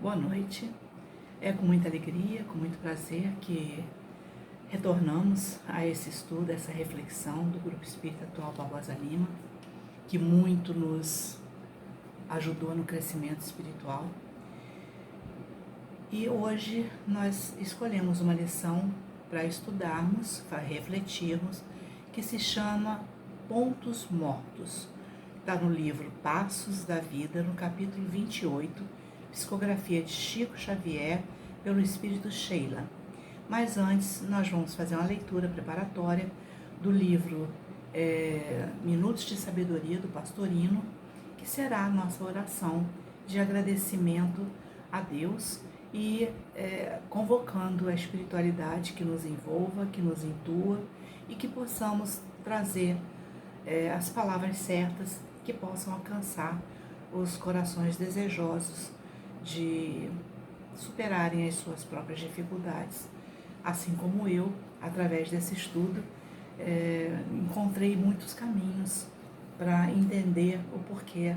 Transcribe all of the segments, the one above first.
Boa noite. É com muita alegria, com muito prazer que retornamos a esse estudo, essa reflexão do Grupo Espírita Atual Barbosa Lima, que muito nos ajudou no crescimento espiritual. E hoje nós escolhemos uma lição para estudarmos, para refletirmos, que se chama Pontos Mortos. Está no livro Passos da Vida, no capítulo 28, Psicografia de Chico Xavier, pelo Espírito Sheila. Mas antes, nós vamos fazer uma leitura preparatória do livro Minutos de Sabedoria, do Pastorino, que será a nossa oração de agradecimento a Deus e convocando a espiritualidade que nos envolva, que nos intua e que possamos trazer as palavras certas que possam alcançar os corações desejosos de superarem as suas próprias dificuldades. Assim como eu, através desse estudo, encontrei muitos caminhos para entender o porquê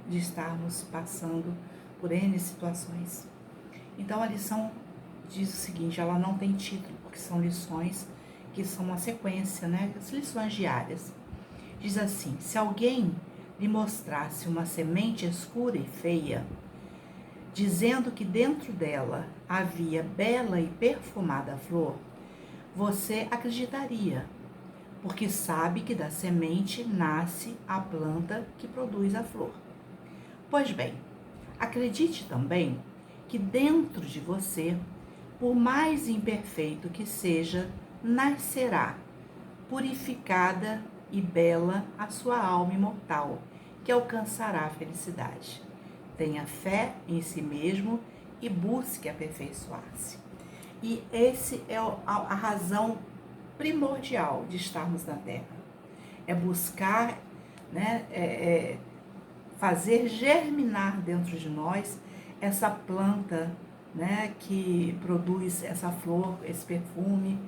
de estarmos passando por N situações. Então a lição diz o seguinte, ela não tem título, porque são lições que são uma sequência, né? As lições diárias. Diz assim, se alguém lhe mostrasse uma semente escura e feia, dizendo que dentro dela havia bela e perfumada flor, você acreditaria, porque sabe que da semente nasce a planta que produz a flor. Pois bem, acredite também que dentro de você, por mais imperfeito que seja, nascerá, purificada e bela, a sua alma imortal, que alcançará a felicidade. Tenha fé em si mesmo e busque aperfeiçoar-se. E esse é a razão primordial de estarmos na Terra. É buscar, fazer germinar dentro de nós essa planta, que produz essa flor, esse perfume,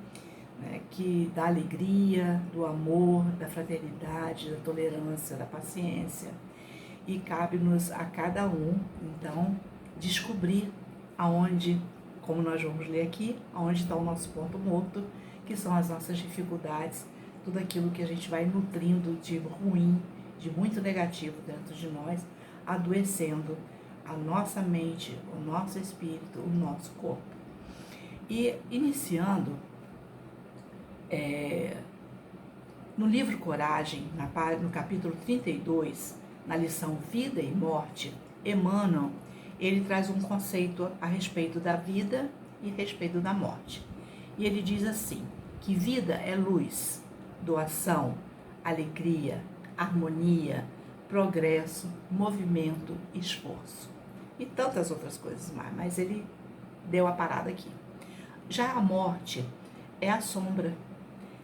que dá alegria, do amor, da fraternidade, da tolerância, da paciência. E cabe-nos a cada um, então, descobrir aonde, como nós vamos ler aqui, aonde está o nosso ponto morto, que são as nossas dificuldades, tudo aquilo que a gente vai nutrindo de ruim, de muito negativo dentro de nós, adoecendo a nossa mente, o nosso espírito, o nosso corpo. E iniciando, no livro Coragem, no capítulo 32, na lição Vida e Morte, Emmanuel, ele traz um conceito a respeito da vida e a respeito da morte. E ele diz assim, que vida é luz, doação, alegria, harmonia, progresso, movimento, esforço. E tantas outras coisas mais, mas ele deu a parada aqui. Já a morte é a sombra,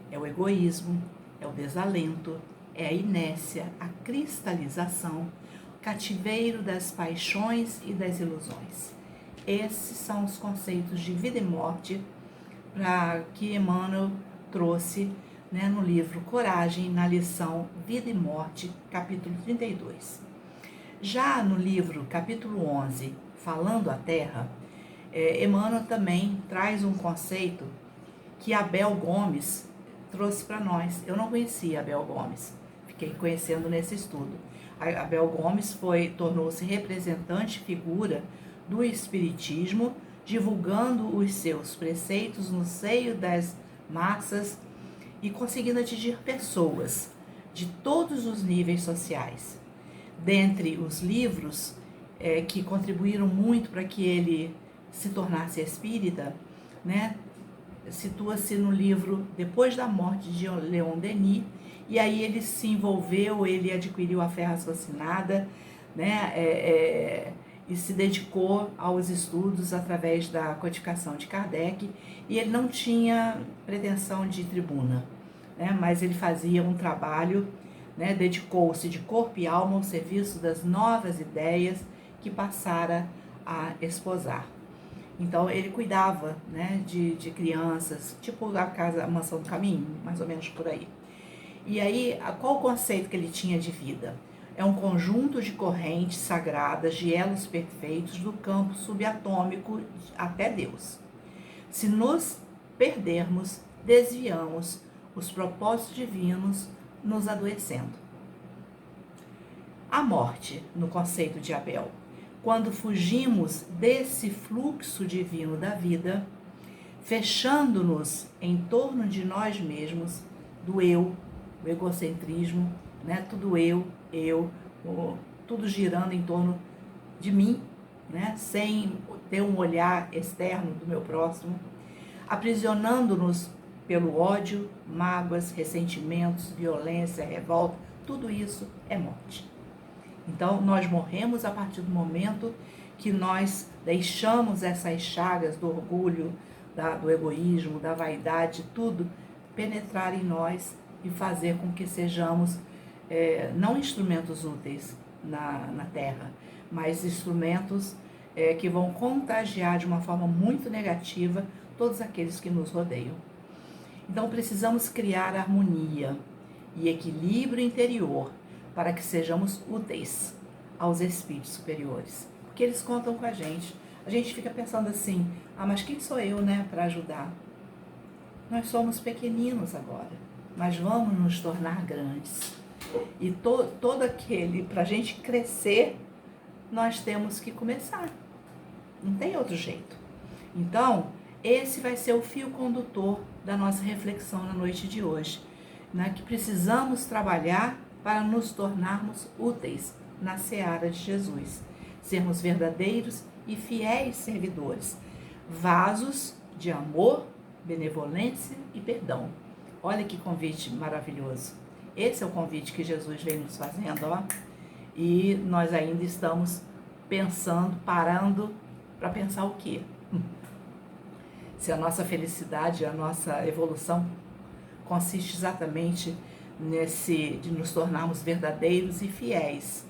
é o egoísmo, é o desalento, é a inércia, a cristalização, o cativeiro das paixões e das ilusões. Esses são os conceitos de vida e morte que Emmanuel trouxe no livro Coragem, na lição Vida e Morte, capítulo 32. Já no livro capítulo 11, Falando a Terra, Emmanuel também traz um conceito que Abel Gomes trouxe para nós. Eu não conhecia Abel Gomes, fiquei conhecendo nesse estudo. Abel Gomes tornou-se representante, figura do Espiritismo, divulgando os seus preceitos no seio das massas e conseguindo atingir pessoas de todos os níveis sociais. Dentre os livros que contribuíram muito para que ele se tornasse espírita, situa-se no livro Depois da Morte de Leon Denis, e aí ele se envolveu, ele adquiriu a fé raciocinada, e se dedicou aos estudos através da codificação de Kardec, e ele não tinha pretensão de tribuna, mas ele fazia um trabalho, dedicou-se de corpo e alma ao serviço das novas ideias que passara a esposar. Então ele cuidava de crianças, tipo a Mansão do Caminho, mais ou menos por aí. E aí, qual o conceito que ele tinha de vida? é um conjunto de correntes sagradas, de elos perfeitos do campo subatômico até Deus. Se nos perdermos, desviamos os propósitos divinos, nos adoecendo. A morte, no conceito de Abel. Quando fugimos desse fluxo divino da vida, fechando-nos em torno de nós mesmos, do eu, o egocentrismo, né? Tudo eu, tudo girando em torno de mim, né? Sem ter um olhar externo do meu próximo, aprisionando-nos pelo ódio, mágoas, ressentimentos, violência, revolta, tudo isso é morte. Então, nós morremos a partir do momento que nós deixamos essas chagas do orgulho, do egoísmo, da vaidade, tudo penetrar em nós e fazer com que sejamos não instrumentos úteis na Terra, mas instrumentos que vão contagiar de uma forma muito negativa todos aqueles que nos rodeiam. Então precisamos criar harmonia e equilíbrio interior para que sejamos úteis aos espíritos superiores, porque eles contam com a gente. A gente fica pensando assim, mas quem sou eu, para ajudar? Nós somos pequeninos agora, mas vamos nos tornar grandes. E todo aquele, para a gente crescer, nós temos que começar. Não tem outro jeito. Então, esse vai ser o fio condutor da nossa reflexão na noite de hoje, que precisamos trabalhar para nos tornarmos úteis na seara de Jesus, sermos verdadeiros e fiéis servidores, vasos de amor, benevolência e perdão. Olha que convite maravilhoso. Esse é o convite que Jesus vem nos fazendo, e nós ainda estamos parando para pensar o quê? Se a nossa felicidade, a nossa evolução consiste exatamente de nos tornarmos verdadeiros e fiéis,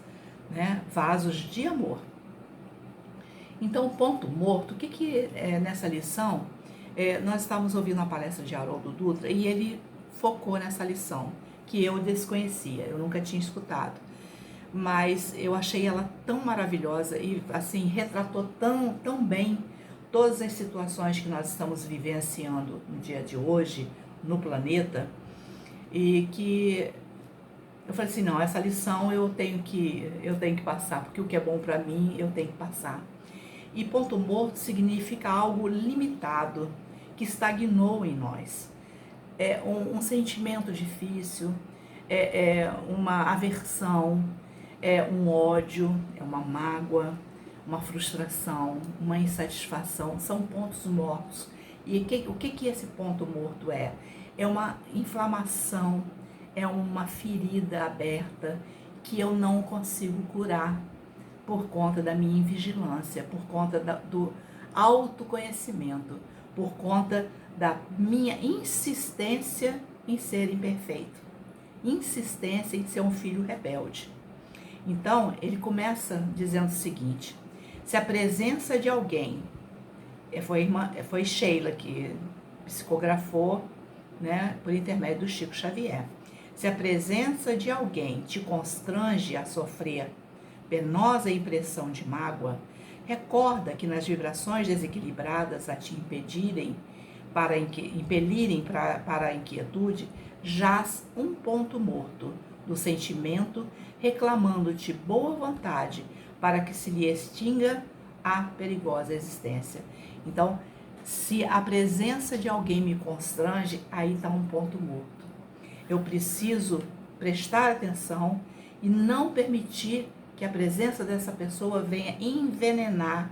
vasos de amor. Então, o ponto morto, o que é nessa lição? Nós estávamos ouvindo a palestra de Haroldo Dutra e ele focou nessa lição, que eu desconhecia, eu nunca tinha escutado. Mas eu achei ela tão maravilhosa e, assim, retratou tão bem todas as situações que nós estamos vivenciando no dia de hoje, no planeta, e que eu falei assim, não, essa lição eu tenho que passar, porque o que é bom para mim eu tenho que passar. E ponto morto significa algo limitado, que estagnou em nós. É um sentimento difícil, uma aversão, um ódio, uma mágoa, uma frustração, uma insatisfação, são pontos mortos. E o que esse ponto morto é? É uma inflamação, é uma ferida aberta que eu não consigo curar por conta da minha invigilância, por conta do autoconhecimento, por conta da minha insistência em ser imperfeito, insistência em ser um filho rebelde. Então, ele começa dizendo o seguinte: se a presença de alguém, foi Sheila que psicografou, por intermédio do Chico Xavier, se a presença de alguém te constrange a sofrer penosa impressão de mágoa, recorda que nas vibrações desequilibradas a te impelirem para a inquietude, jaz um ponto morto do sentimento, reclamando-te boa vontade para que se lhe extinga a perigosa existência. Então, se a presença de alguém me constrange, aí está um ponto morto. Eu preciso prestar atenção e não permitir que a presença dessa pessoa venha envenenar,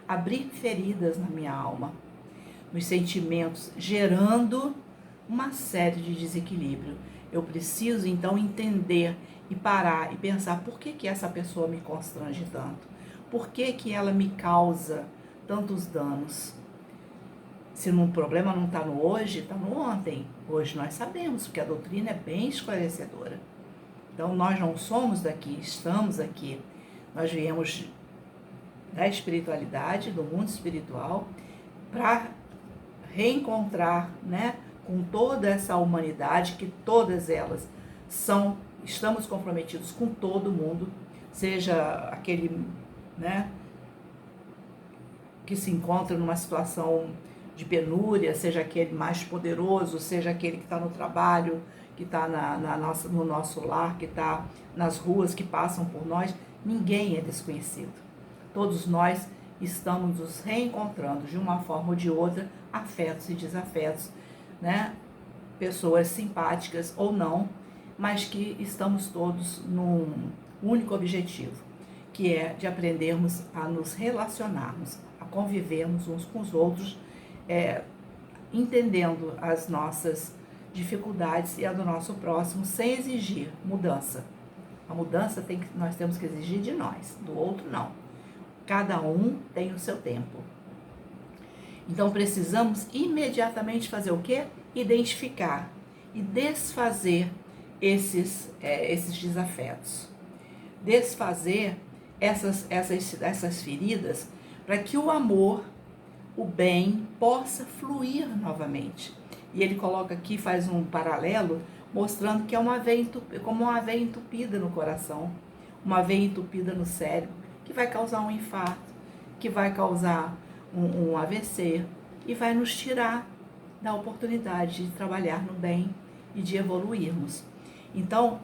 abrir feridas na minha alma, nos sentimentos, gerando uma série de desequilíbrio. Eu preciso, então, entender e parar e pensar por que essa pessoa me constrange tanto? Por que ela me causa tantos danos? Se o problema não está no hoje, está no ontem. Hoje nós sabemos, porque a doutrina é bem esclarecedora. Então, nós não somos daqui, estamos aqui. Nós viemos da espiritualidade, do mundo espiritual, para reencontrar, com toda essa humanidade, que todas elas são estamos comprometidos com todo mundo, seja aquele, né, que se encontra numa situação de penúria, seja aquele mais poderoso, seja aquele que está no trabalho, que está no nosso lar, que está nas ruas, que passam por nós. Ninguém é desconhecido. Todos nós estamos nos reencontrando de uma forma ou de outra, afetos e desafetos, né? Pessoas simpáticas ou não, mas que estamos todos num único objetivo, que é de aprendermos a nos relacionarmos, a convivermos uns com os outros, entendendo as nossas dificuldades e a do nosso próximo, sem exigir mudança. A mudança nós temos que exigir de nós, do outro não. Cada um tem o seu tempo. Então precisamos imediatamente fazer o quê? Identificar e desfazer esses desafetos. Desfazer essas feridas para que o amor, o bem, possa fluir novamente. E ele coloca aqui, faz um paralelo, mostrando que é como uma veia entupida no coração, uma veia entupida no cérebro, que vai causar um infarto, que vai causar um AVC e vai nos tirar da oportunidade de trabalhar no bem e de evoluirmos. Então,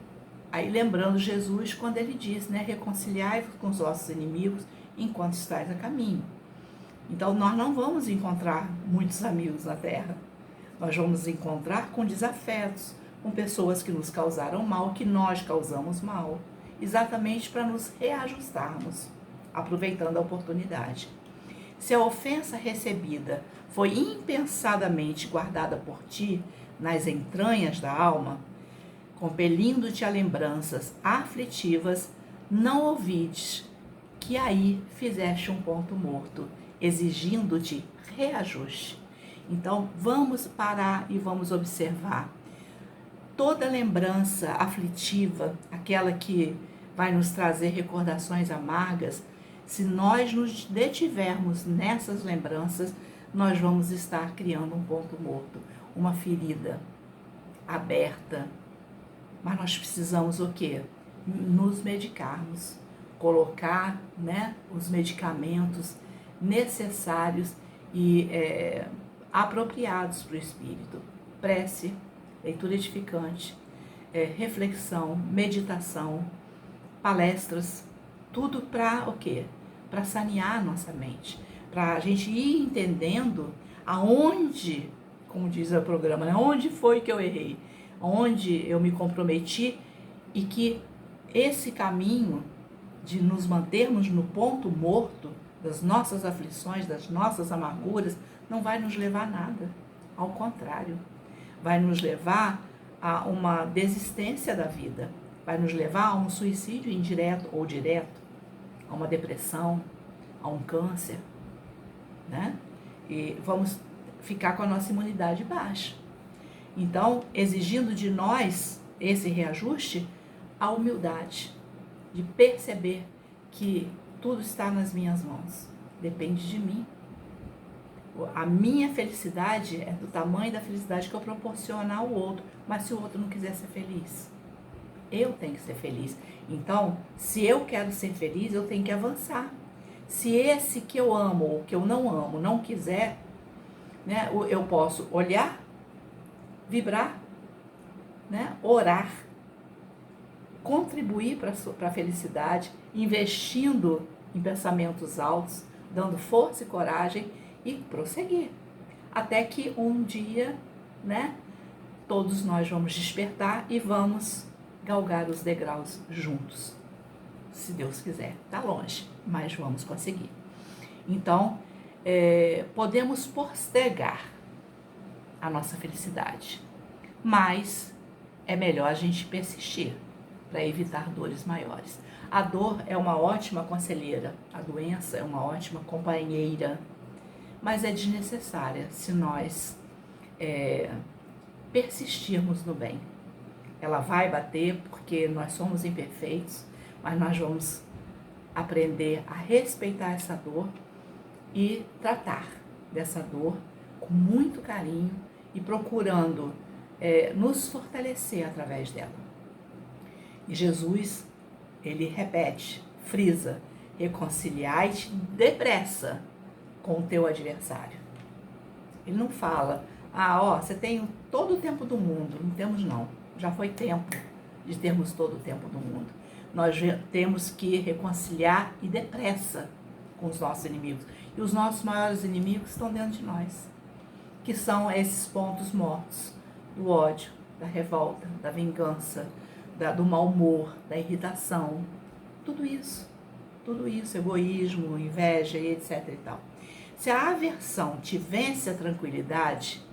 aí lembrando Jesus quando ele diz, né, reconciliai-vos com os vossos inimigos enquanto estáis a caminho. Então, nós não vamos encontrar muitos amigos na Terra. Nós vamos encontrar com desafetos, com pessoas que nos causaram mal, que nós causamos mal, exatamente para nos reajustarmos, aproveitando a oportunidade. Se a ofensa recebida foi impensadamente guardada por ti nas entranhas da alma, compelindo-te a lembranças aflitivas, não ouvides que aí fizeste um ponto morto, exigindo-te reajuste. Então, vamos parar e vamos observar. Toda lembrança aflitiva, aquela que vai nos trazer recordações amargas, se nós nos detivermos nessas lembranças, nós vamos estar criando um ponto morto, uma ferida aberta. Mas nós precisamos o quê? Nos medicarmos, colocar, né, os medicamentos necessários e apropriados para o espírito. Prece, leitura edificante, reflexão, meditação, palestras, tudo para o quê? Para sanear a nossa mente, para a gente ir entendendo aonde, como diz o programa, né? Onde foi que eu errei, onde eu me comprometi e que esse caminho de nos mantermos no ponto morto das nossas aflições, das nossas amarguras, não vai nos levar a nada. Ao contrário, vai nos levar a uma desistência da vida, vai nos levar a um suicídio indireto ou direto, a uma depressão, a um câncer, né? E vamos ficar com a nossa imunidade baixa. Então, exigindo de nós esse reajuste, a humildade de perceber que tudo está nas minhas mãos, depende de mim. A minha felicidade é do tamanho da felicidade que eu proporciono ao outro, mas se o outro não quiser ser feliz, eu tenho que ser feliz. Então, se eu quero ser feliz, eu tenho que avançar. Se esse que eu amo ou que eu não amo não quiser, né, eu posso olhar, vibrar, né, orar, contribuir para a felicidade, investindo em pensamentos altos, dando força e coragem e prosseguir. Até que um dia, né, todos nós vamos despertar e vamos galgar os degraus juntos. Se Deus quiser. Está longe, mas vamos conseguir. Então, podemos postergar a nossa felicidade, mas é melhor a gente persistir para evitar dores maiores. A dor é uma ótima conselheira, a doença é uma ótima companheira, mas é desnecessária se nós persistirmos no bem. Ela vai bater porque nós somos imperfeitos, mas nós vamos aprender a respeitar essa dor e tratar dessa dor com muito carinho e procurando nos fortalecer através dela. E Jesus, ele repete, frisa, reconciliai-te depressa com o teu adversário. Ele não fala, você tem todo o tempo do mundo. Não temos não, já foi tempo de termos todo o tempo do mundo. Nós temos que reconciliar e depressa com os nossos inimigos. E os nossos maiores inimigos estão dentro de nós, que são esses pontos mortos, do ódio, da revolta, da vingança, do mau humor, da irritação, tudo isso, egoísmo, inveja e etc e tal. Se a aversão te vence a tranquilidade,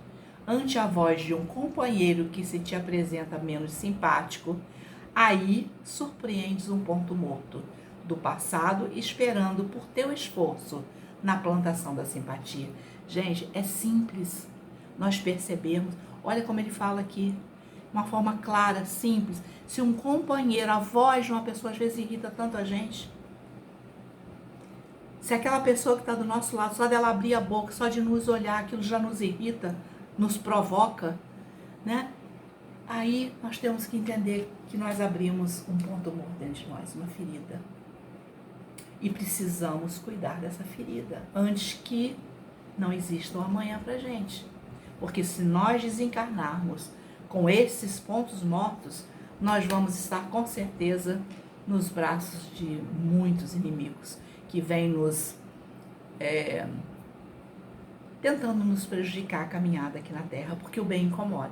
ante a voz de um companheiro que se te apresenta menos simpático, aí surpreendes um ponto morto do passado, esperando por teu esforço na plantação da simpatia. Gente, é simples nós percebermos. Olha como ele fala aqui, uma forma clara, simples. Se um companheiro, a voz de uma pessoa às vezes irrita tanto a gente, se aquela pessoa que está do nosso lado, só dela abrir a boca, só de nos olhar, aquilo já nos irrita, nos provoca, né? Aí nós temos que entender que nós abrimos um ponto morto dentro de nós, uma ferida. E precisamos cuidar dessa ferida antes que não exista um amanhã pra gente. Porque se nós desencarnarmos com esses pontos mortos, nós vamos estar com certeza nos braços de muitos inimigos que vêm nos tentando nos prejudicar a caminhada aqui na Terra, porque o bem incomoda.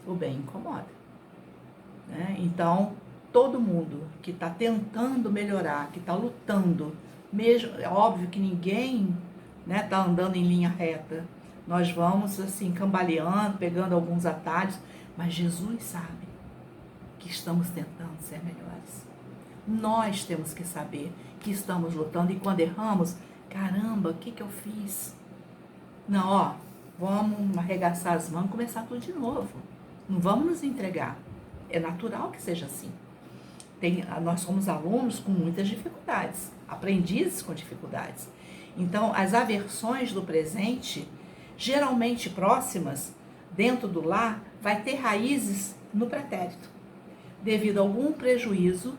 O bem incomoda. Né? Então, todo mundo que está tentando melhorar, que está lutando, mesmo, é óbvio que ninguém está andando em linha reta. Nós vamos assim, cambaleando, pegando alguns atalhos, mas Jesus sabe que estamos tentando ser melhores. Nós temos que saber que estamos lutando e quando erramos, caramba, o que eu fiz? Não, vamos arregaçar as mãos e começar tudo de novo. Não vamos nos entregar. É natural que seja assim. Nós somos alunos com muitas dificuldades, aprendizes com dificuldades. Então, as aversões do presente, geralmente próximas, dentro do lar, vai ter raízes no pretérito, devido a algum prejuízo,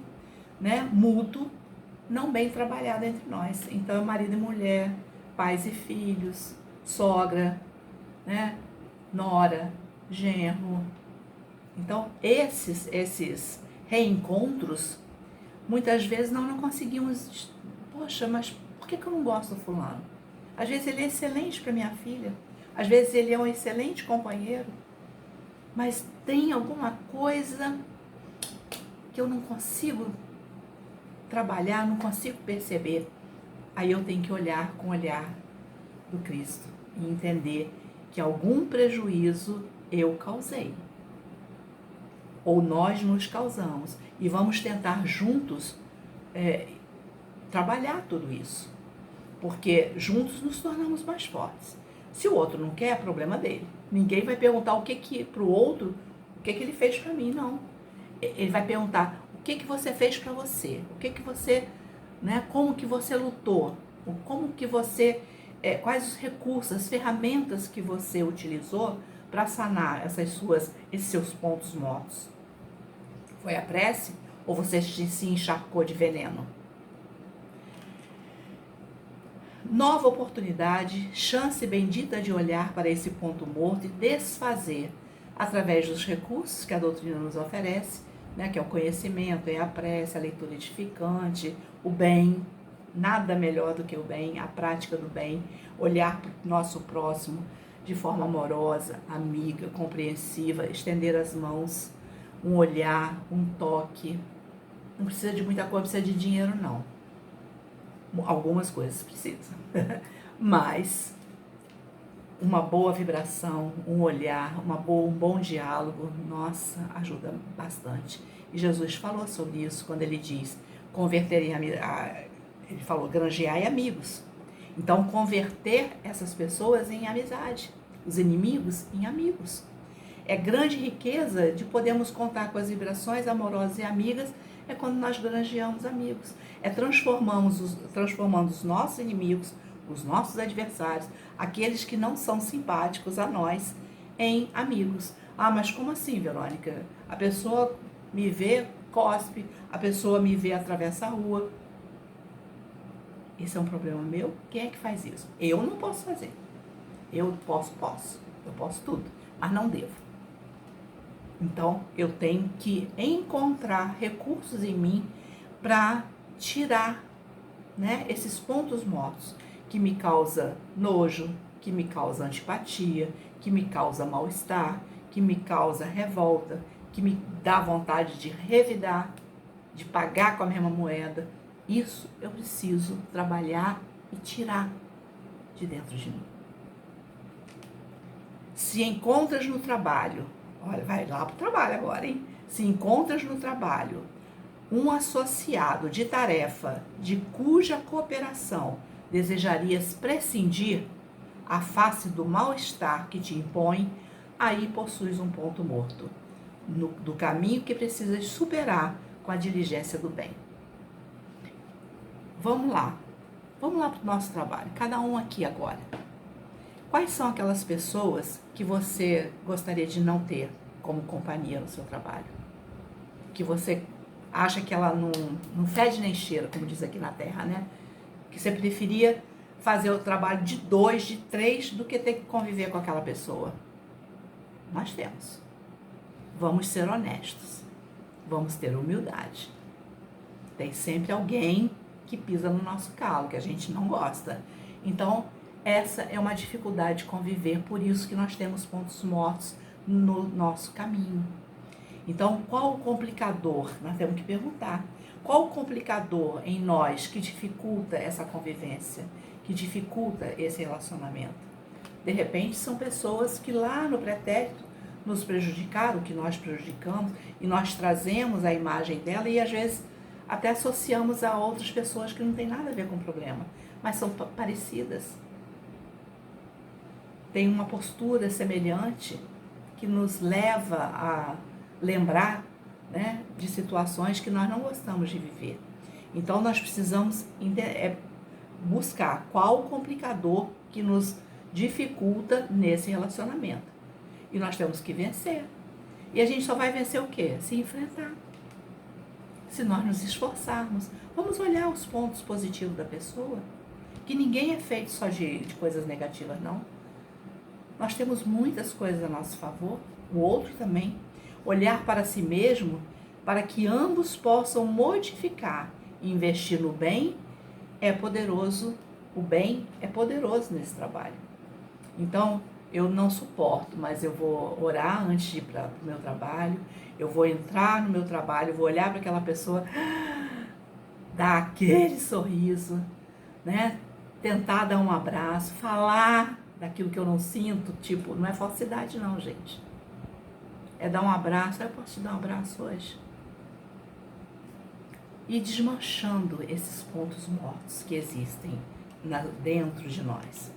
mútuo, não bem trabalhado entre nós. Então, marido e mulher, pais e filhos, sogra, nora, genro. Então, esses reencontros, muitas vezes não conseguimos. Poxa, mas por que eu não gosto do fulano? Às vezes ele é excelente para minha filha, às vezes ele é um excelente companheiro, mas tem alguma coisa que eu não consigo trabalhar, não consigo perceber. Aí eu tenho que olhar com o olhar do Cristo e entender que algum prejuízo eu causei. Ou nós nos causamos. E vamos tentar juntos trabalhar tudo isso. Porque juntos nos tornamos mais fortes. Se o outro não quer, é problema dele. Ninguém vai perguntar para o outro o que ele fez para mim, não. Ele vai perguntar o que você fez para você. O que você, como que você lutou. Como que você, quais os recursos, as ferramentas que você utilizou para sanar esses seus pontos mortos. Foi a prece ou você se encharcou de veneno? Nova oportunidade, chance bendita de olhar para esse ponto morto e desfazer, através dos recursos que a doutrina nos oferece, que é o conhecimento, é a prece, a leitura edificante, o bem, nada melhor do que o bem, a prática do bem, olhar para o nosso próximo de forma amorosa, amiga, compreensiva, estender as mãos, um olhar, um toque. Não precisa de muita coisa, não precisa de dinheiro, não. Algumas coisas precisam. Mas uma boa vibração, um olhar, um bom diálogo, nossa, ajuda bastante. E Jesus falou sobre isso quando ele diz, ele falou, granjeai amigos. Então, converter essas pessoas em amizade, os inimigos em amigos. É grande riqueza de podermos contar com as vibrações amorosas e amigas, é quando nós granjeamos amigos. É transformando os nossos inimigos, os nossos adversários, aqueles que não são simpáticos a nós, em amigos. Mas como assim, Verônica? A pessoa me vê cospe, a pessoa me vê, atravessa a rua. Esse é um problema meu? Quem é que faz isso? Eu não posso fazer. Eu posso. Eu posso tudo, mas não devo. Então, eu tenho que encontrar recursos em mim para tirar, né, esses pontos mortos que me causa nojo, que me causa antipatia, que me causa mal-estar, que me causa revolta, que me dá vontade de revidar, de pagar com a mesma moeda. Isso eu preciso trabalhar e tirar de dentro de mim. Se encontras no trabalho, olha, vai lá para o trabalho agora, hein? Se encontras no trabalho um associado de tarefa de cuja cooperação desejarias prescindir, a face do mal-estar que te impõe, aí possuis um ponto morto do caminho que precisas superar com a diligência do bem. Vamos lá para o nosso trabalho, cada um aqui agora. Quais são aquelas pessoas que você gostaria de não ter como companhia no seu trabalho? Que você acha que ela não fede nem cheira, como diz aqui na Terra, né? Que você preferia fazer o trabalho de 2, de 3, do que ter que conviver com aquela pessoa. Nós temos. Vamos ser honestos. Vamos ter humildade. Tem sempre alguém que pisa no nosso calo, que a gente não gosta. Então, essa é uma dificuldade de conviver, por isso que nós temos pontos mortos no nosso caminho. Então, qual o complicador? Nós temos que perguntar. Qual o complicador em nós que dificulta essa convivência, que dificulta esse relacionamento? De repente, são pessoas que lá no pretérito nos prejudicaram, que nós prejudicamos, e nós trazemos a imagem dela e às vezes até associamos a outras pessoas que não tem nada a ver com o problema, mas são parecidas. Tem uma postura semelhante que nos leva a lembrar, né, de situações que nós não gostamos de viver. Então, nós precisamos buscar qual o complicador que nos dificulta nesse relacionamento. E nós temos que vencer. E a gente só vai vencer o quê? Se enfrentar. Se nós nos esforçarmos. Vamos olhar os pontos positivos da pessoa. Que ninguém é feito só de coisas negativas, não. Nós temos muitas coisas a nosso favor, o outro também. Olhar para si mesmo, para que ambos possam modificar e investir no bem, é poderoso. O bem é poderoso nesse trabalho. Então, eu não suporto, mas eu vou orar antes de ir para o meu trabalho, eu vou entrar no meu trabalho, vou olhar para aquela pessoa, dar aquele sorriso, né? Tentar dar um abraço, falar daquilo que eu não sinto, tipo, não é falsidade não, gente. É dar um abraço, eu posso te dar um abraço hoje? E desmanchando esses pontos mortos que existem dentro de nós.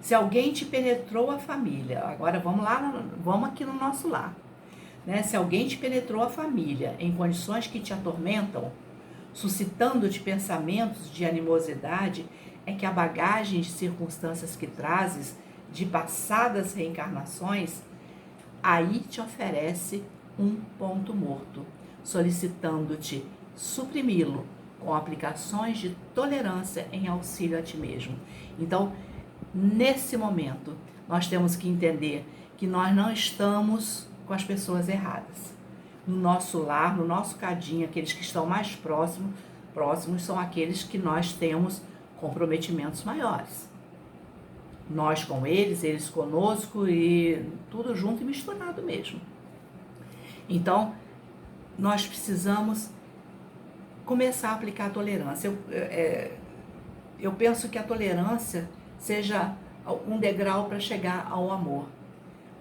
Se alguém te penetrou a família, agora vamos aqui no nosso lar, né? Se alguém te penetrou a família em condições que te atormentam, suscitando-te pensamentos de animosidade, é que a bagagem de circunstâncias que trazes de passadas reencarnações, aí te oferece um ponto morto, solicitando-te suprimi-lo com aplicações de tolerância em auxílio a ti mesmo. Então, nesse momento, nós temos que entender que nós não estamos com as pessoas erradas. No nosso lar, no nosso cadinho, aqueles que estão mais próximos são aqueles que nós temos comprometimentos maiores. Nós com eles, eles conosco e tudo junto e misturado mesmo. Então, nós precisamos começar a aplicar a tolerância. Eu penso que a tolerância seja um degrau para chegar ao amor.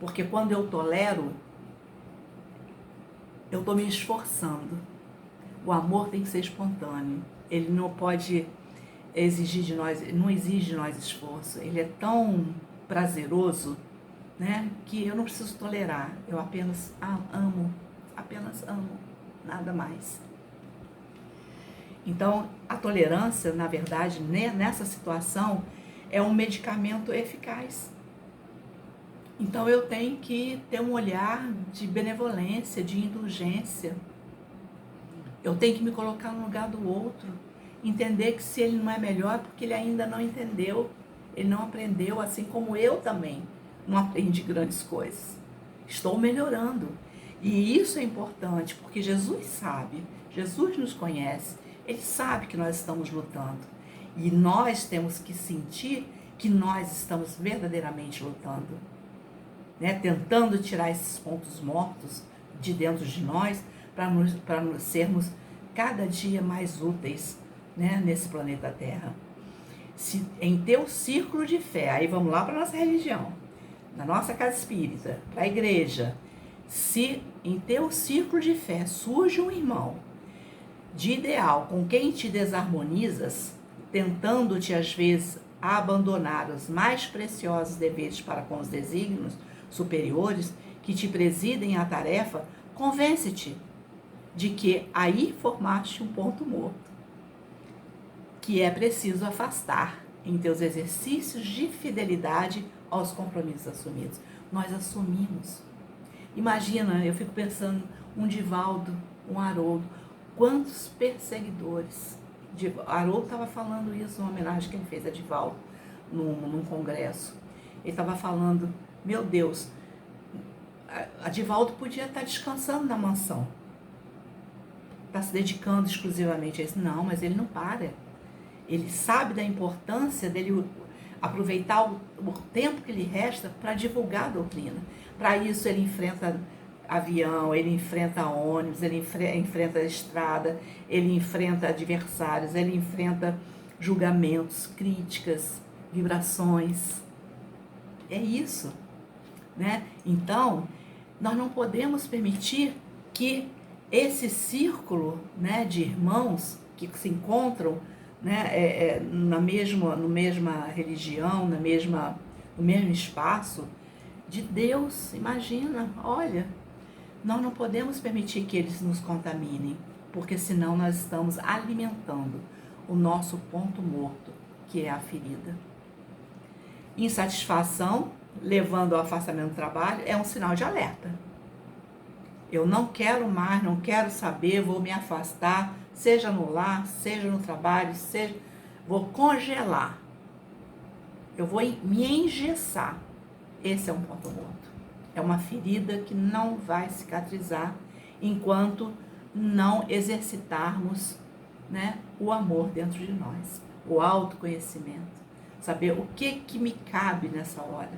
Porque quando eu tolero, eu estou me esforçando. O amor tem que ser espontâneo. Ele não pode exigir de nós, não exige de nós esforço. Ele é tão prazeroso, né, que eu não preciso tolerar. Eu apenas amo, nada mais. Então, a tolerância, na verdade, nessa situação, é um medicamento eficaz. Então, eu tenho que ter um olhar de benevolência, de indulgência. Eu tenho que me colocar no lugar do outro, entender que se ele não é melhor, porque ele ainda não entendeu, ele não aprendeu, assim como eu também não aprendi grandes coisas. Estou melhorando. E isso é importante, porque Jesus sabe, Jesus nos conhece, ele sabe que nós estamos lutando. E nós temos que sentir que nós estamos verdadeiramente lutando, né? Tentando tirar esses pontos mortos de dentro de nós, para nos sermos cada dia mais úteis, né, nesse planeta Terra. Se em teu círculo de fé, aí vamos lá para a nossa religião, na nossa casa espírita, para a igreja, se em teu círculo de fé surge um irmão de ideal com quem te desarmonizas, tentando-te às vezes a abandonar os mais preciosos deveres para com os desígnios superiores que te presidem a tarefa, convence-te de que aí formaste um ponto morto, que é preciso afastar em teus exercícios de fidelidade aos compromissos assumidos. Nós assumimos. Imagina, eu fico pensando, um Divaldo, um Haroldo, quantos perseguidores. Haroldo estava falando isso numa homenagem que ele fez a Divaldo, num congresso. Ele estava falando, meu Deus, a Divaldo podia estar descansando na mansão, está se dedicando exclusivamente a isso. Não, mas ele não para. Ele sabe da importância dele aproveitar o tempo que lhe resta para divulgar a doutrina. Para isso ele enfrenta avião, ele enfrenta ônibus, ele enfrenta a estrada, ele enfrenta adversários, ele enfrenta julgamentos, críticas, vibrações. É isso, né? Então, nós não podemos permitir que esse círculo, né, de irmãos que se encontram, né, no mesma religião, no mesmo espaço de Deus, imagina, olha, nós não podemos permitir que eles nos contaminem, porque senão nós estamos alimentando o nosso ponto morto, que é a ferida. Insatisfação, levando ao afastamento do trabalho, é um sinal de alerta. Eu não quero mais, não quero saber, vou me afastar, seja no lar, seja no trabalho, vou congelar. Eu vou me engessar. Esse é um ponto morto. É uma ferida que não vai cicatrizar enquanto não exercitarmos, né, o amor dentro de nós, o autoconhecimento. Saber o que me cabe nessa hora.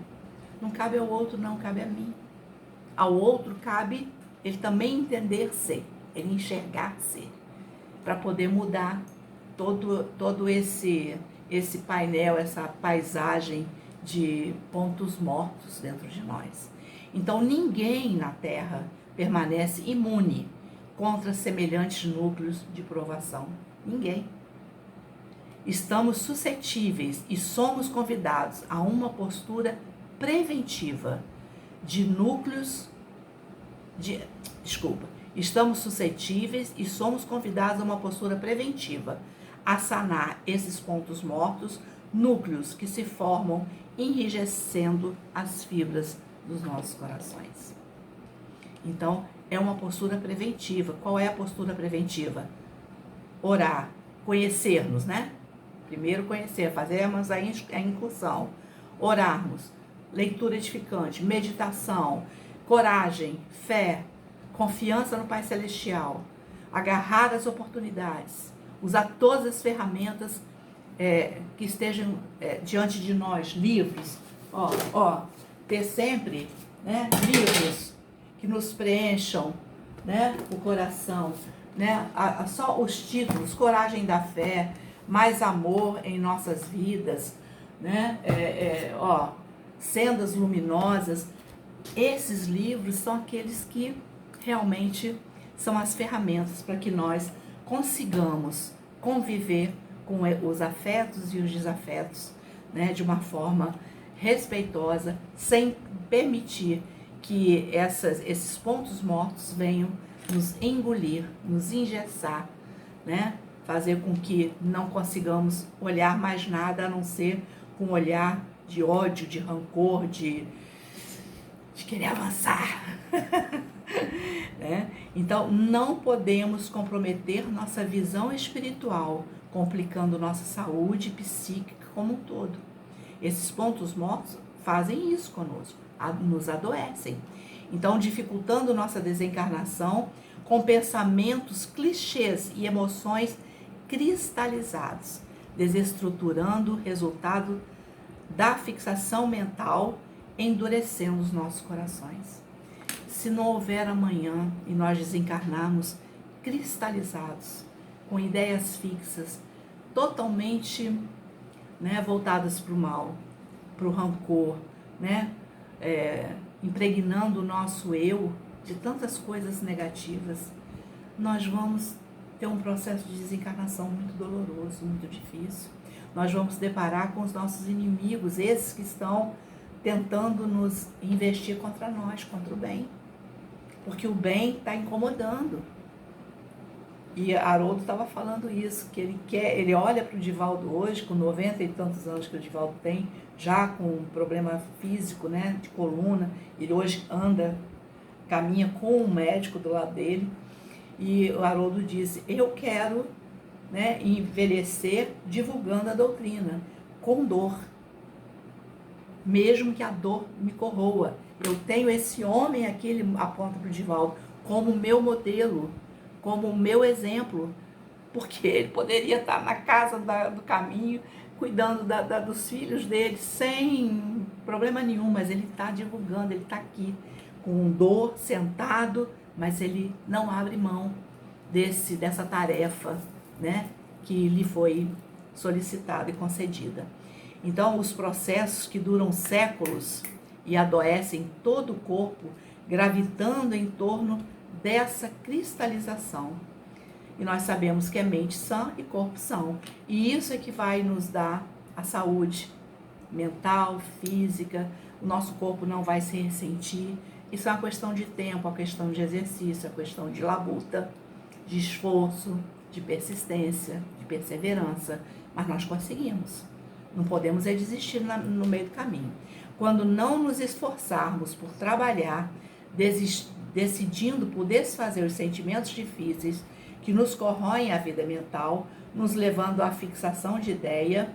Não cabe ao outro, não, cabe a mim. Ao outro cabe ele também entender ser, ele enxergar ser, para poder mudar todo esse painel, essa paisagem de pontos mortos dentro de nós. Então ninguém na Terra permanece imune contra semelhantes núcleos de provação. Ninguém. Estamos suscetíveis e somos convidados a uma postura preventiva de núcleos Estamos suscetíveis e somos convidados a uma postura preventiva, a sanar esses pontos mortos, núcleos que se formam enrijecendo as fibras dos nossos corações. Então, é uma postura preventiva. Qual é a postura preventiva? Orar, conhecermos, né? Primeiro conhecer, fazermos a incursão, orarmos, leitura edificante, meditação, coragem, fé, confiança no Pai Celestial, agarrar as oportunidades, usar todas as ferramentas que estejam diante de nós, livros, ter sempre, né, livros que nos preencham, né, o coração, né, só os títulos, Coragem da Fé, Mais Amor em Nossas Vidas, né, Sendas Luminosas. Esses livros são aqueles que realmente são as ferramentas para que nós consigamos conviver com os afetos e os desafetos, né, de uma forma respeitosa, sem permitir que esses pontos mortos venham nos engolir, nos engessar, né, fazer com que não consigamos olhar mais nada a não ser com um olhar de ódio, de rancor, de querer avançar. né? Então, não podemos comprometer nossa visão espiritual, complicando nossa saúde psíquica como um todo. Esses pontos mortos fazem isso conosco, nos adoecem. Então, dificultando nossa desencarnação com pensamentos clichês e emoções cristalizados, desestruturando o resultado da fixação mental, endurecendo os nossos corações. Se não houver amanhã e nós desencarnarmos cristalizados, com ideias fixas, totalmente, né, voltadas para o mal, para o rancor, né, impregnando o nosso eu de tantas coisas negativas, nós vamos ter um processo de desencarnação muito doloroso, muito difícil. Nós vamos deparar com os nossos inimigos, esses que estão tentando nos investir contra nós, contra o bem. Porque o bem está incomodando. E Haroldo estava falando isso, que ele olha para o Divaldo hoje, com 90 e tantos anos que o Divaldo tem, já com um problema físico, né, de coluna, ele hoje caminha com um médico do lado dele, e o Haroldo disse, eu quero, né, envelhecer divulgando a doutrina, com dor, mesmo que a dor me corroa. Eu tenho esse homem aqui, ele aponta para o Divaldo, como meu modelo, como meu exemplo, porque ele poderia estar na casa do caminho, cuidando dos filhos dele, sem problema nenhum, mas ele está divulgando, ele está aqui, com dor, sentado, mas ele não abre mão dessa tarefa, né, que lhe foi solicitada e concedida. Então, os processos que duram séculos e adoecem todo o corpo, gravitando em torno dessa cristalização. E nós sabemos que é mente sã e corpo são. E isso é que vai nos dar a saúde mental, física. O nosso corpo não vai se ressentir. Isso é uma questão de tempo, uma questão de exercício, uma questão de labuta, de esforço, de persistência, de perseverança. Mas nós conseguimos. Não podemos desistir no meio do caminho. Quando não nos esforçarmos por trabalhar, decidindo por desfazer os sentimentos difíceis que nos corroem a vida mental, nos levando à fixação de ideia,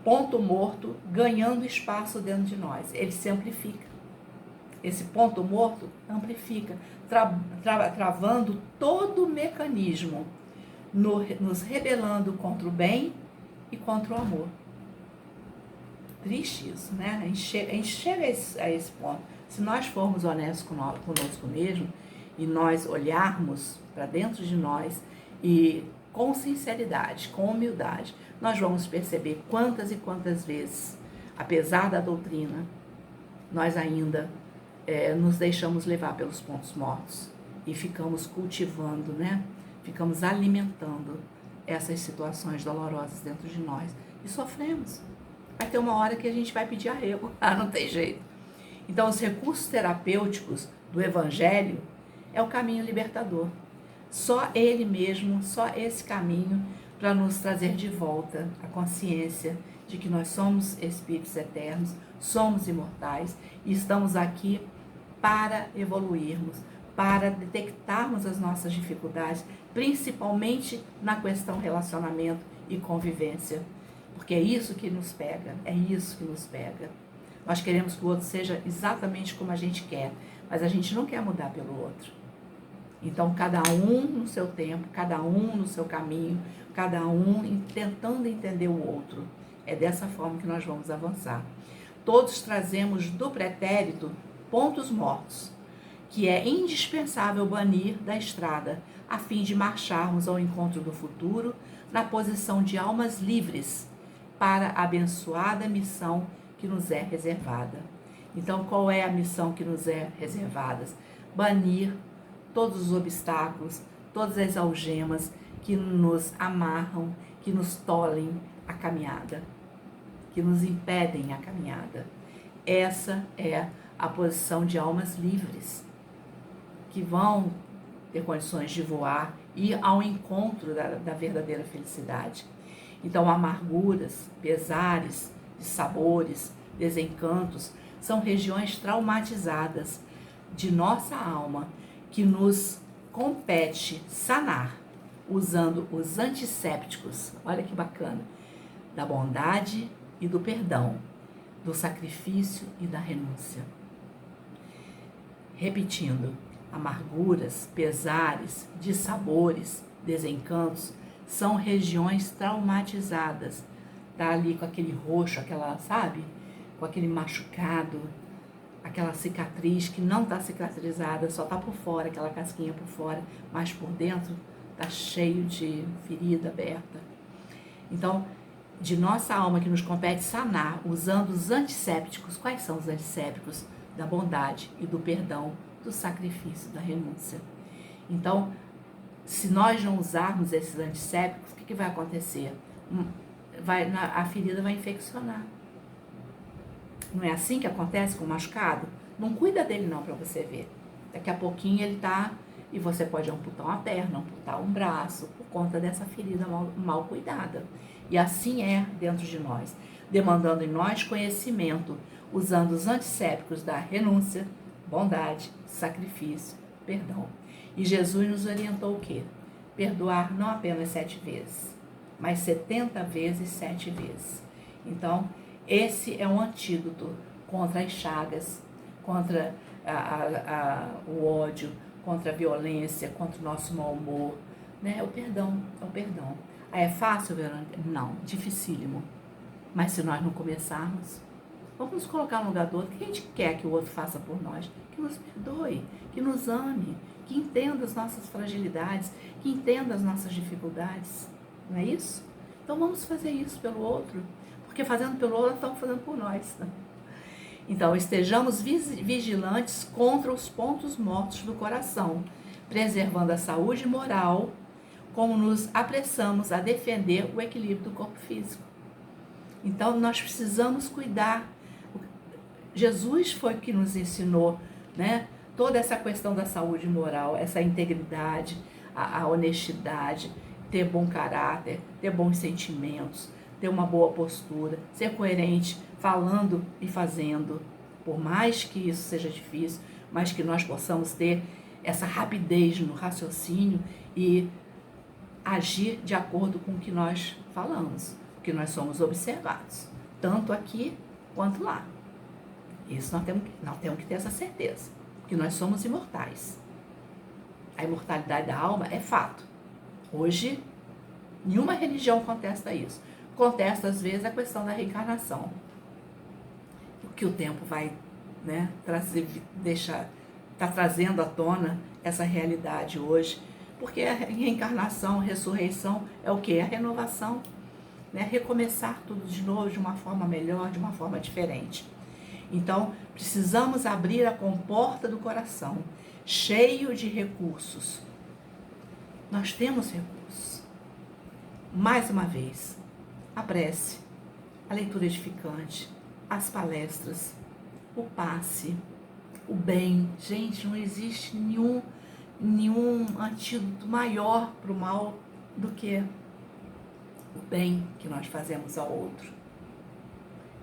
ponto morto, ganhando espaço dentro de nós. Ele se amplifica. Esse ponto morto amplifica, travando todo o mecanismo, nos rebelando contra o bem e contra o amor. Triste isso, né? A gente chega a esse ponto. Se nós formos honestos conosco mesmo e nós olharmos para dentro de nós e com sinceridade, com humildade, nós vamos perceber quantas e quantas vezes, apesar da doutrina, nós ainda nos deixamos levar pelos pontos mortos e ficamos cultivando, né? Ficamos alimentando essas situações dolorosas dentro de nós e sofremos. Vai ter uma hora que a gente vai pedir arrego, não tem jeito. Então, os recursos terapêuticos do Evangelho é o caminho libertador. Só ele mesmo, só esse caminho para nos trazer de volta a consciência de que nós somos espíritos eternos, somos imortais e estamos aqui para evoluirmos, para detectarmos as nossas dificuldades, principalmente na questão relacionamento e convivência. Porque é isso que nos pega, é isso que nos pega. Nós queremos que o outro seja exatamente como a gente quer, mas a gente não quer mudar pelo outro. Então, cada um no seu tempo, cada um no seu caminho, cada um tentando entender o outro. É dessa forma que nós vamos avançar. Todos trazemos do pretérito pontos mortos, que é indispensável banir da estrada, a fim de marcharmos ao encontro do futuro na posição de almas livres, para a abençoada missão que nos é reservada. Então, qual é a missão que nos é reservada? Banir todos os obstáculos, todas as algemas que nos amarram, que nos tolhem a caminhada, que nos impedem a caminhada. Essa é a posição de almas livres, que vão ter condições de voar e ir ao encontro da verdadeira felicidade. Então, amarguras, pesares, dissabores, desencantos são regiões traumatizadas de nossa alma que nos compete sanar usando os antissépticos, olha que bacana, da bondade e do perdão, do sacrifício e da renúncia. Repetindo, amarguras, pesares, dissabores, desencantos são regiões traumatizadas. Tá ali com aquele roxo, aquela, sabe? Com aquele machucado, aquela cicatriz que não está cicatrizada, só está por fora, aquela casquinha por fora, mas por dentro está cheio de ferida aberta. Então, de nossa alma que nos compete sanar usando os antissépticos. Quais são os antissépticos? Da bondade e do perdão, do sacrifício, da renúncia. Então, se nós não usarmos esses antissépticos, o que vai acontecer? A ferida vai infeccionar. Não é assim que acontece com o machucado? Não cuida dele não para você ver. Daqui a pouquinho ele tá e você pode amputar uma perna, amputar um braço por conta dessa ferida mal cuidada. E assim é dentro de nós, demandando em nós conhecimento, usando os antissépticos da renúncia, bondade, sacrifício, perdão. E Jesus nos orientou o quê? Perdoar não apenas 7 vezes, mas 70 vezes 7 vezes. Então, esse é um antídoto contra as chagas, contra o ódio, contra a violência, contra o nosso mau humor, né? O perdão, é o perdão. É fácil, Verônica? Não, dificílimo. Mas se nós não começarmos, vamos nos colocar no lugar do outro. O que a gente quer que o outro faça por nós? Que nos perdoe, que nos ame, que entenda as nossas fragilidades, que entenda as nossas dificuldades. Não é isso? Então vamos fazer isso pelo outro. Porque fazendo pelo outro, estamos fazendo por nós. Né? Então, estejamos vigilantes contra os pontos mortos do coração, preservando a saúde moral, como nos apressamos a defender o equilíbrio do corpo físico. Então, nós precisamos cuidar. Jesus foi que nos ensinou, né? Toda essa questão da saúde moral, essa integridade, a honestidade, ter bom caráter, ter bons sentimentos, ter uma boa postura, ser coerente, falando e fazendo, por mais que isso seja difícil, mas que nós possamos ter essa rapidez no raciocínio e agir de acordo com o que nós falamos, porque nós somos observados, tanto aqui quanto lá. Isso nós temos que ter essa certeza, porque nós somos imortais. A imortalidade da alma é fato. Hoje, nenhuma religião contesta isso. Contesta, às vezes, a questão da reencarnação. O que o tempo vai, né, tá trazendo à tona essa realidade hoje. Porque a reencarnação, a ressurreição é o quê? A renovação. Né? Recomeçar tudo de novo de uma forma melhor, de uma forma diferente. Então, precisamos abrir a comporta do coração, cheio de recursos. Nós temos recursos. Mais uma vez, a prece, a leitura edificante, as palestras, o passe, o bem. Gente, não existe nenhum antídoto maior para o mal do que o bem que nós fazemos ao outro.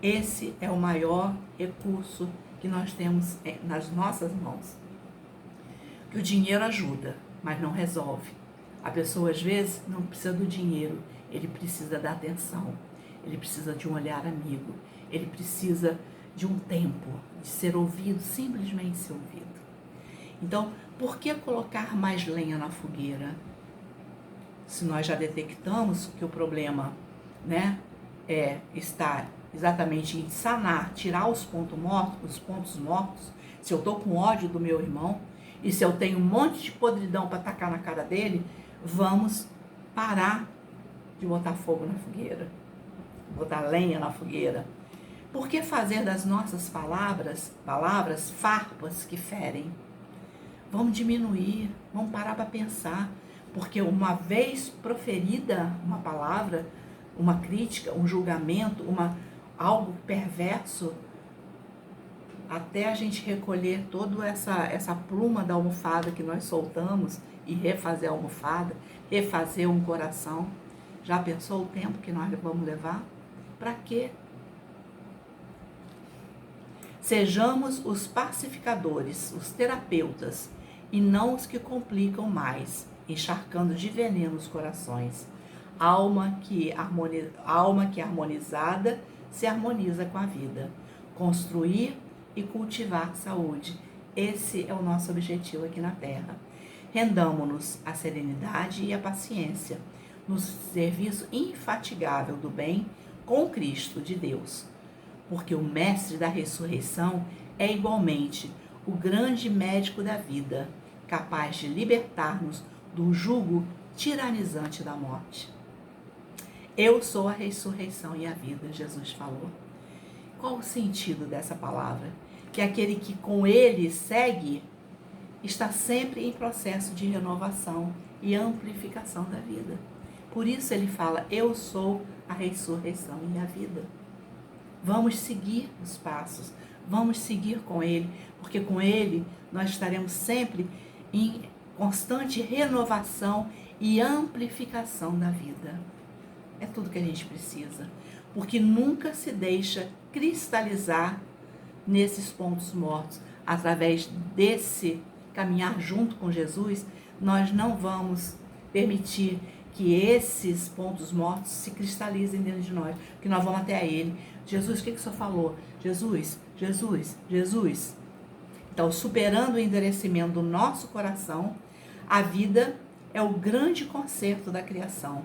Esse é o maior recurso que nós temos nas nossas mãos. Que o dinheiro ajuda, mas não resolve. A pessoa, às vezes, não precisa do dinheiro, ele precisa da atenção, ele precisa de um olhar amigo, ele precisa de um tempo, de ser ouvido, simplesmente ser ouvido. Então, por que colocar mais lenha na fogueira? Se nós já detectamos que o problema, né, está exatamente em sanar, tirar os pontos mortos, se eu estou com ódio do meu irmão, e se eu tenho um monte de podridão para tacar na cara dele, vamos parar de botar fogo na fogueira, botar lenha na fogueira. Por que fazer das nossas palavras farpas que ferem? Vamos diminuir, vamos parar para pensar, porque uma vez proferida uma palavra, uma crítica, um julgamento, algo perverso, até a gente recolher toda essa pluma da almofada que nós soltamos e refazer a almofada, refazer um coração. Já pensou o tempo que nós vamos levar? Para quê? Sejamos os pacificadores, os terapeutas, e não os que complicam mais, encharcando de veneno os corações. Alma que harmonizada se harmoniza com a vida. Construir e cultivar saúde. Esse é o nosso objetivo aqui na Terra. Rendamo-nos à serenidade e à paciência, no serviço infatigável do bem com Cristo de Deus. Porque o Mestre da ressurreição é igualmente o grande médico da vida, capaz de libertar-nos do jugo tiranizante da morte. Eu sou a ressurreição e a vida, Jesus falou. Qual o sentido dessa palavra? Que aquele que com ele segue está sempre em processo de renovação e amplificação da vida. Por isso ele fala, eu sou a ressurreição e a vida. Vamos seguir os passos, vamos seguir com ele, porque com ele nós estaremos sempre em constante renovação e amplificação da vida. É tudo que a gente precisa, porque nunca se deixa cristalizar nesses pontos mortos. Através desse caminhar junto com Jesus, nós não vamos permitir que esses pontos mortos se cristalizem dentro de nós, porque nós vamos até a ele. Jesus, o que o Senhor falou? Jesus, Jesus, Jesus. Então, superando o endurecimento do nosso coração, a vida é o grande concerto da criação.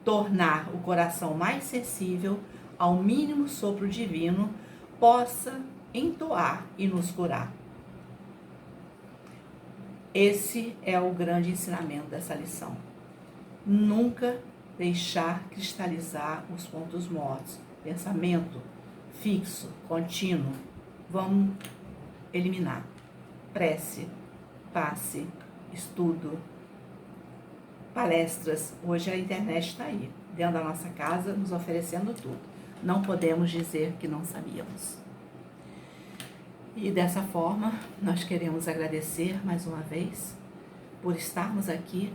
Tornar o coração mais sensível ao mínimo sopro divino, possa entoar e nos curar. Esse é o grande ensinamento dessa lição. Nunca deixar cristalizar os pontos mortos. Pensamento fixo, contínuo. Vamos eliminar. Prece, passe, estudo, palestras. Hoje a internet está aí, dentro da nossa casa, nos oferecendo tudo. Não podemos dizer que não sabíamos. E dessa forma, nós queremos agradecer mais uma vez por estarmos aqui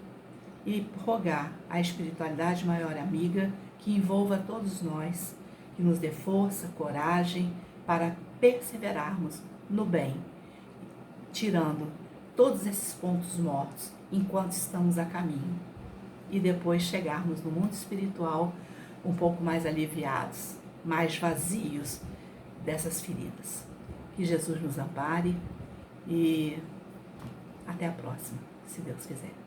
e rogar a espiritualidade maior amiga que envolva todos nós, que nos dê força, coragem para perseverarmos no bem, tirando todos esses pontos mortos enquanto estamos a caminho e depois chegarmos no mundo espiritual um pouco mais aliviados, mais vazios dessas feridas. Que Jesus nos ampare e até a próxima, se Deus quiser.